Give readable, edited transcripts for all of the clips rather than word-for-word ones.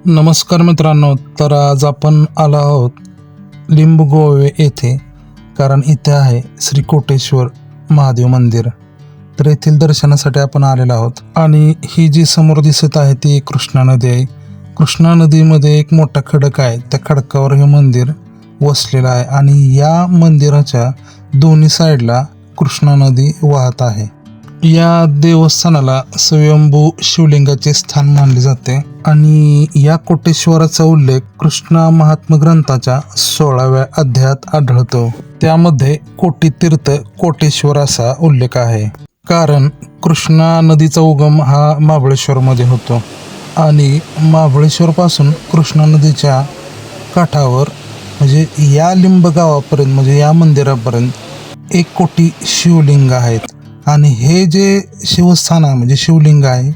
नमस्कार मित्रांनो, तर आज आपण आलो आहोत लिंबगोवे येथे, कारण इथे आहे श्री कोटेश्वर महादेव मंदिर. तर येथील दर्शनासाठी आपण आलेलो आहोत. आणि ही जी समोर दिसत आहे ती कृष्णा नदी आहे. कृष्णा नदीमध्ये एक मोठा खडक आहे, त्या खडकावर हे मंदिर वसलेलं आहे आणि या मंदिराच्या दोन्ही साईडला कृष्णा नदी वाहत आहे. या देवस्थानाला स्वयंभू शिवलिंगाचे स्थान मानले जाते आणि या कोटेश्वराचा उल्लेख कृष्णा महात्मा ग्रंथाच्या 16व्या अध्यायात आढळतो. त्यामध्ये कोटी तीर्थ कोटेश्वर असा उल्लेख आहे, कारण कृष्णा नदीचा उगम हा महाबळेश्वर मध्ये होतो आणि महाबळेश्वर पासून कृष्णा नदीच्या काठावर म्हणजे या लिंब गावापर्यंत म्हणजे या मंदिरापर्यंत 1 कोटी शिवलिंग आहेत. आणि हे जे शिवस्थान आहे म्हणजे शिवलिंग आहे,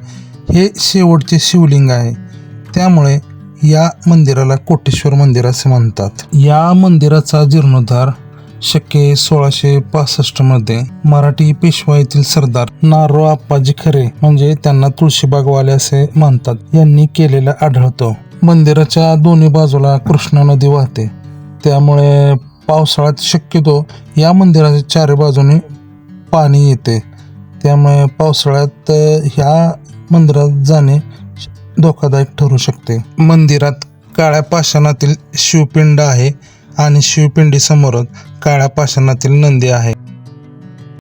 हे शेवटचे शिवलिंग आहे. त्यामुळे या मंदिराला कोटेश्वर मंदिर असे म्हणतात. या मंदिराचा जीर्णोद्धार शके 1665 मध्ये मराठी पेशवाईतील सरदार नारो आप्पाजी खरे म्हणजे त्यांना तुळशीबागवाले असे म्हणतात, यांनी केलेला आढळतो. मंदिराच्या दोन्ही बाजूला कृष्णा नदी वाहते, त्यामुळे पावसाळ्यात शक्यतो या मंदिराच्या चारी बाजूने पाणी येते. त्यामुळे पावसाळ्यात ह्या मंदिरात जाणे धोकादायक ठरू शकते. मंदिरात काळ्या पाषाणातील शिवपिंड आहे आणि शिवपिंडी समोरच काळ्या पाषाणातील नंदी आहे.